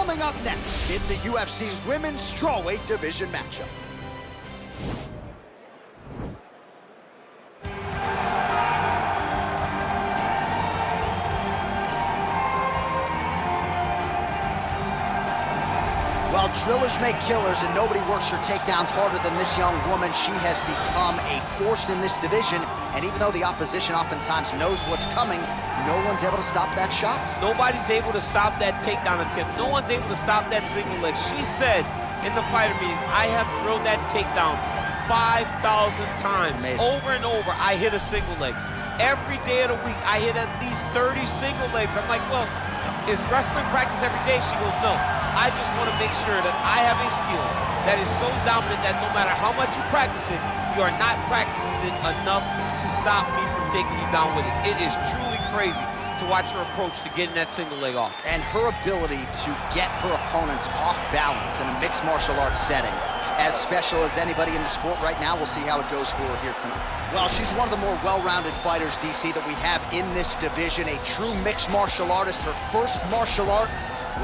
Coming up next, it's a UFC Women's Strawweight Division matchup. Well, drillers make killers, and nobody works her takedowns harder than this young woman. She has become a force in this division, and even though the opposition oftentimes knows what's coming, no one's able to stop that shot. Nobody's able to stop that takedown attempt. No one's able to stop that single leg. She said in the fighter meetings, I have drilled that takedown 5,000 times. Amazing. Over and over, I hit a single leg. Every day of the week, I hit at least 30 single legs. I'm like, well, is wrestling practice every day? She goes, no. I just want to make sure that I have a skill that is so dominant that no matter how much you practice it, you are not practicing it enough to stop me from taking you down with it. It is truly crazy to watch her approach to getting that single leg off. And her ability to get her opponents off balance in a mixed martial arts setting, as special as anybody in the sport right now. We'll see how it goes for her here tonight. Well, she's one of the more well-rounded fighters, DC, that we have in this division. A true mixed martial artist. Her first martial art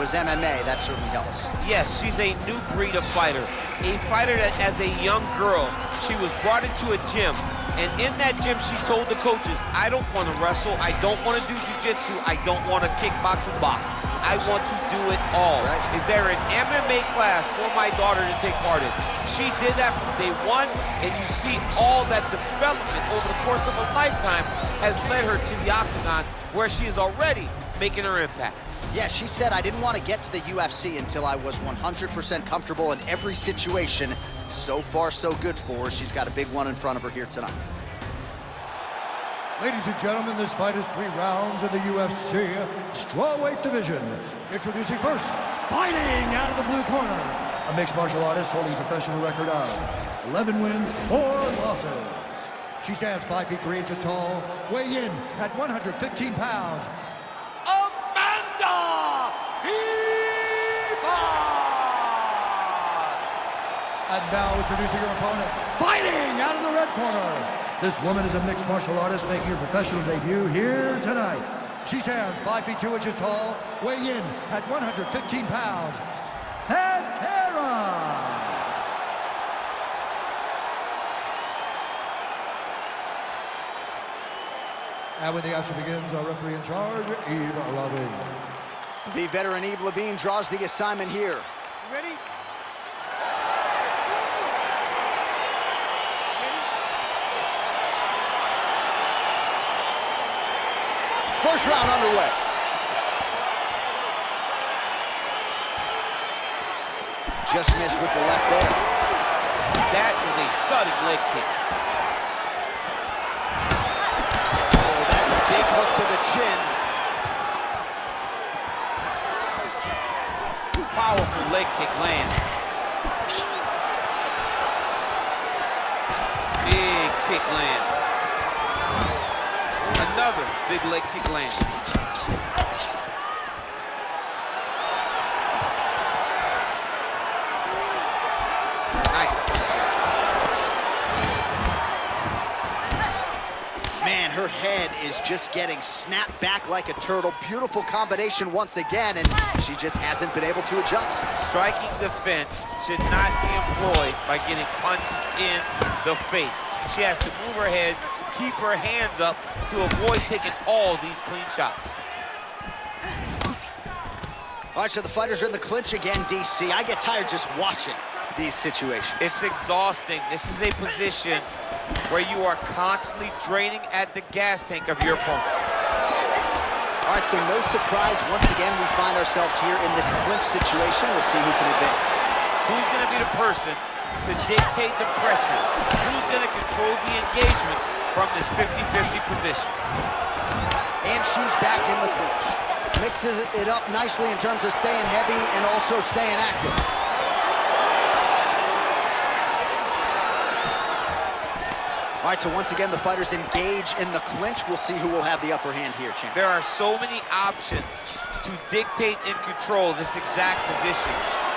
was MMA. That certainly helps. Yes, she's a new breed of fighter. A fighter that, as a young girl, she was brought into a gym. And in that gym, she told the coaches, I don't want to wrestle, I don't want to do jiu-jitsu, I don't want to kickbox and box. I want to do it all. Right. Is there an MMA class for my daughter to take part in? She did that from day one, and you see all that development over the course of a lifetime has led her to the octagon, where she is already making her impact. Yeah, she said, I didn't want to get to the UFC until I was 100% comfortable in every situation. So far, so good for her. She's got a big one in front of her here tonight. Ladies and gentlemen, this fight is 3 rounds in the UFC Strawweight Division. Introducing first, fighting out of the blue corner, a mixed martial artist holding a professional record of 11 wins, 4 losses. She stands 5 feet 3 inches tall, weigh in at 115 pounds. And now introducing her opponent, fighting out of the red corner. This woman is a mixed martial artist making her professional debut here tonight. She stands 5 feet 2 inches tall, weigh in at 115 pounds. Pantera! And when the action begins, our referee in charge, Eve Levine. The veteran Eve Levine draws the assignment here. You ready? First round underway. Just missed with the left there. That is a thudding leg kick. Oh, that's a big hook to the chin. Powerful leg kick lands. Big kick lands. Another big leg kick lands. Nice. Man, her head is just getting snapped back like a turtle. Beautiful combination once again, and she just hasn't been able to adjust. Striking defense should not be employed by getting punched in the face. She has to move her head, keep her hands up to avoid taking all these clean shots. All right, so the fighters are in the clinch again, DC. I get tired just watching these situations. It's exhausting. This is a position where you are constantly draining at the gas tank of your opponent. All right, so no surprise, once again, we find ourselves here in this clinch situation. We'll see who can advance. Who's gonna be the person to dictate the pressure? Who's gonna control the engagement from this 50-50 position? And she's back in the clinch. Mixes it up nicely in terms of staying heavy and also staying active. All right, so once again, the fighters engage in the clinch. We'll see who will have the upper hand here, champ. There are so many options to dictate and control this exact position.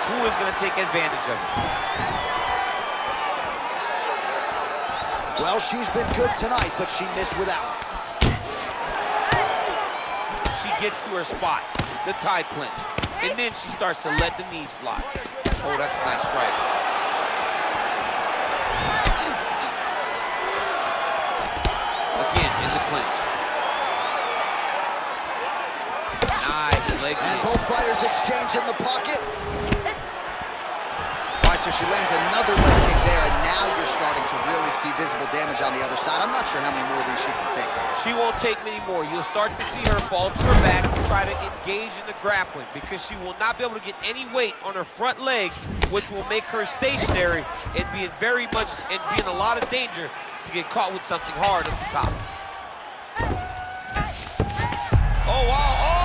Who is gonna take advantage of it? Well, she's been good tonight, but she missed with that one. She gets to her spot, the tie clinch. and then she starts to let the knees fly. Oh, that's a nice strike. Again, in the clinch. Nice leg kick. And both fighters exchange in the pocket. All right, so she lands another leg kick there, and now you're starting to really see visible damage on the other side. I'm not sure how many more of these she can take. She won't take many more. You'll start to see her fall to her back and try to engage in the grappling because she will not be able to get any weight on her front leg, which will make her stationary and be in a lot of danger to get caught with something hard at the top. Oh, wow, oh!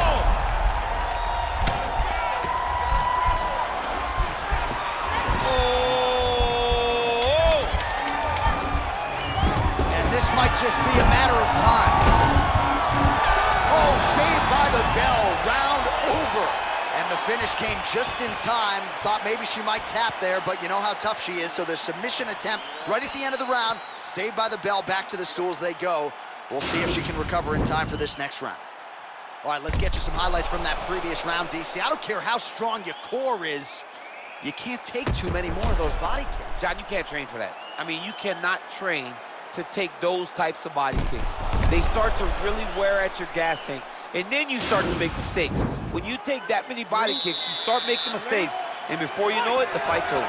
Might just be a matter of time. Oh, shaved by the bell, round over. And the finish came just in time. Thought maybe she might tap there, but you know how tough she is. So the submission attempt right at the end of the round, saved by the bell, back to the stools they go. We'll see if she can recover in time for this next round. All right, let's get you some highlights from that previous round, DC. I don't care how strong your core is, you can't take too many more of those body kicks. John, you can't train for that. I mean, you cannot train to take those types of body kicks. They start to really wear at your gas tank, and then you start to make mistakes. When you take that many body kicks, you start making mistakes, and before you know it, the fight's over.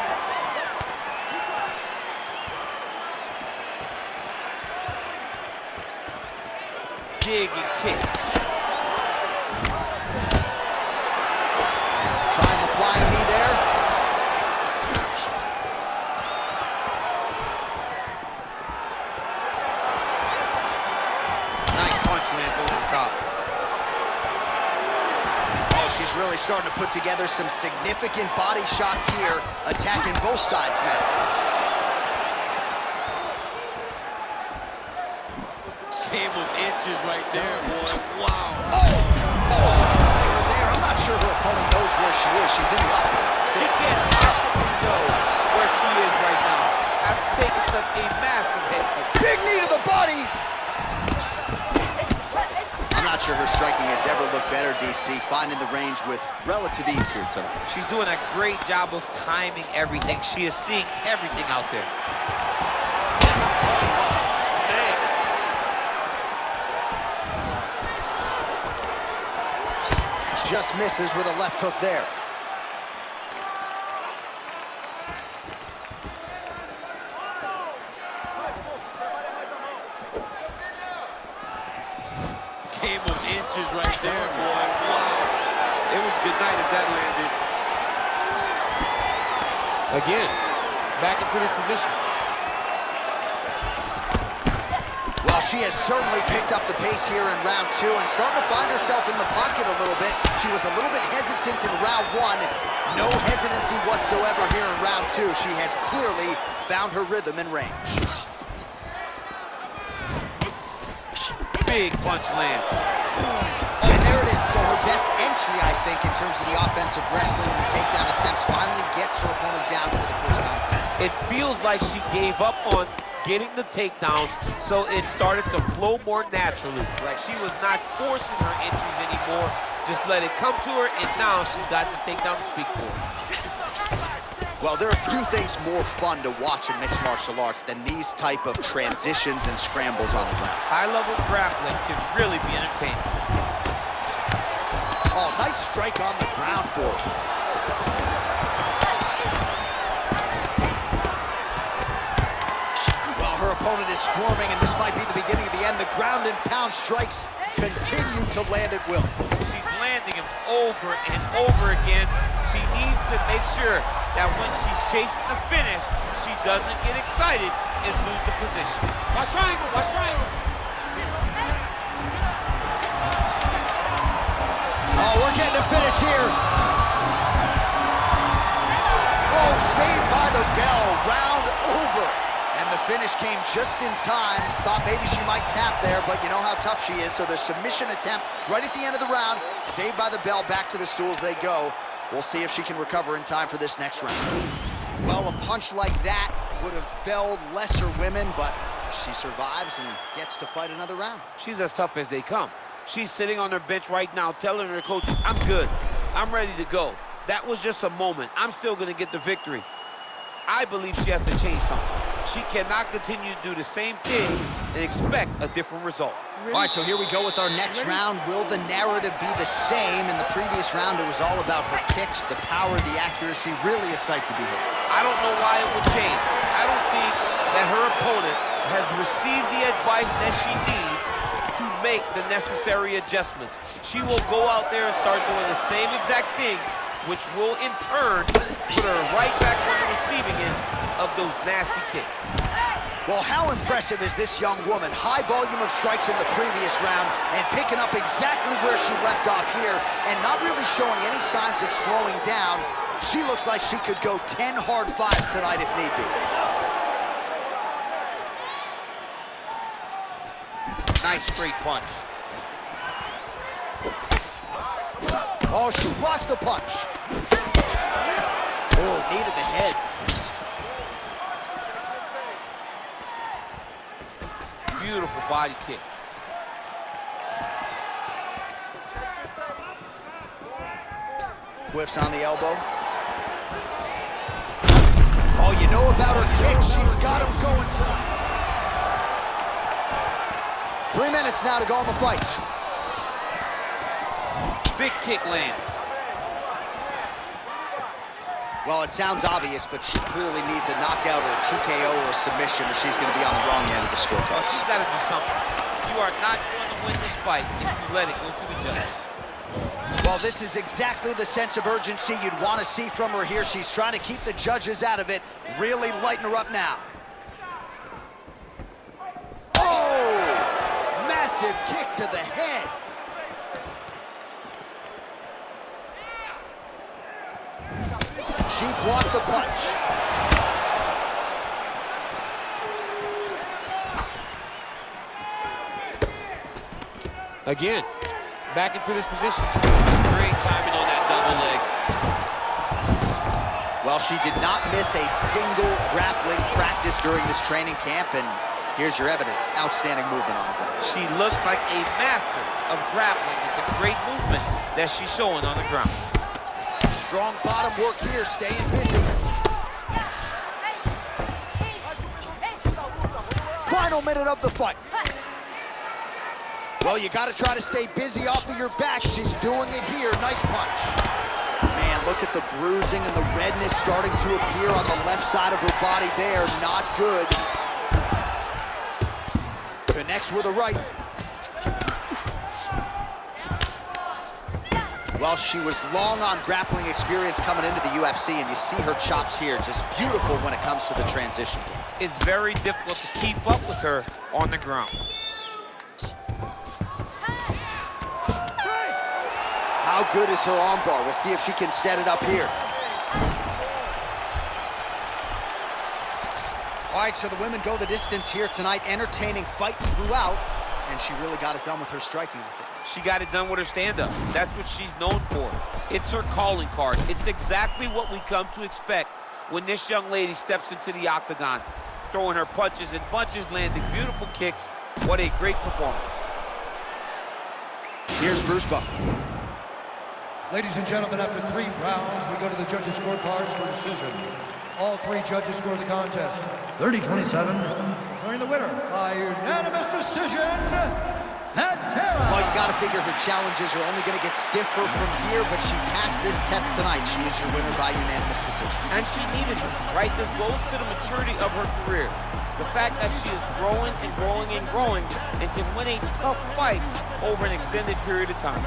Dig and kick. Trying the flying knee there. Really starting to put together some significant body shots here, attacking both sides now. Game of inches right there, boy. Wow. Oh, there. I'm not sure her opponent knows where she is. She's in the She can't possibly know where she is right now after taking such a massive head kick. Big knee to the body. I'm not sure her striking has ever looked better, DC, finding the range with relative ease here tonight. She's doing a great job of timing everything. She is seeing everything out there. Just misses with a left hook there. Game of inches right there, boy. Wow. It was a good night if that landed. Again, back into this position. Well, she has certainly picked up the pace here in round two and starting to find herself in the pocket a little bit. She was a little bit hesitant in round one. No hesitancy whatsoever here in round two. She has clearly found her rhythm and range. Big punch land. And there it is. So her best entry, I think, in terms of the offensive wrestling and the takedown attempts finally gets her opponent down for the first contact. It feels like she gave up on getting the takedown, so it started to flow more naturally. Right. She was not forcing her entries anymore. Just let it come to her, and now she's got the takedown to speak for. Well, there are few things more fun to watch in mixed martial arts than these type of transitions and scrambles on the ground. High-level grappling can really be entertaining. Oh, nice strike on the ground for her. Well, her opponent is squirming, and this might be the beginning of the end. The ground and pound strikes continue to land at will. She's landing them over and over again. She needs to make sure that when she's chasing the finish, she doesn't get excited and lose the position. Watch triangle, watch triangle. Oh, we're getting a finish here. Oh, saved by the bell, round over. And the finish came just in time. Thought maybe she might tap there, but you know how tough she is. So the submission attempt right at the end of the round, saved by the bell, back to the stools they go. We'll see if she can recover in time for this next round. Well, a punch like that would have felled lesser women, but she survives and gets to fight another round. She's as tough as they come. She's sitting on her bench right now telling her coach, I'm good. I'm ready to go. That was just a moment. I'm still going to get the victory. I believe she has to change something. She cannot continue to do the same thing and expect a different result. All right, so here we go with our next round. Will the narrative be the same? In the previous round, it was all about her kicks, the power, the accuracy, really a sight to behold. I don't know why it would change. I don't think that her opponent has received the advice that she needs to make the necessary adjustments. She will go out there and start doing the same exact thing, which will in turn put her right back on the receiving end of those nasty kicks. Well, how impressive is this young woman? High volume of strikes in the previous round and picking up exactly where she left off here and not really showing any signs of slowing down. She looks like she could go 10 hard fives tonight if need be. Nice straight punch. Oh, she blocks the punch. Oh, knee to the head. Beautiful body kick. Whiffs on the elbow. Oh, you know about her kick. She's got him going tonight. 3 minutes now to go in the fight. Big kick lands. Well, it sounds obvious, but she clearly needs a knockout or a TKO or a submission, or she's going to be on the wrong end of the scorecard. Well, she's got to do something. You are not going to win this fight if you let it go to the judges. Well, this is exactly the sense of urgency you'd want to see from her here. She's trying to keep the judges out of it, really lighten her up now. Oh! Massive kick to the head. She blocked the punch. Again, back into this position. Great timing on that double leg. Well, she did not miss a single grappling practice during this training camp, and here's your evidence. Outstanding movement on the ground. She looks like a master of grappling with the great movement that she's showing on the ground. Strong bottom work here, staying busy. Final minute of the fight. Well, you got to try to stay busy off of your back. She's doing it here. Nice punch. Man, look at the bruising and the redness starting to appear on the left side of her body there. Not good. Connects with a right. Well, she was long on grappling experience coming into the UFC, and you see her chops here, just beautiful when it comes to the transition. It's very difficult to keep up with her on the ground. How good is her armbar? We'll see if she can set it up here. All right, so the women go the distance here tonight, entertaining fight throughout, and she really got it done with her striking with it. She got it done with her stand-up. That's what she's known for. It's her calling card. It's exactly what we come to expect when this young lady steps into the octagon, throwing her punches and bunches, landing beautiful kicks. What a great performance. Here's Bruce Buffer. Ladies and gentlemen, after 3 rounds, we go to the judges' scorecards for decision. All 3 judges score the contest 30-27. Declaring the winner by unanimous decision, Pantera. Well, you got to figure her challenges are only going to get stiffer from here, but she passed this test tonight. She is your winner by unanimous decision. And she needed this, right? This goes to the maturity of her career. The fact that she is growing and growing and growing and can win a tough fight over an extended period of time.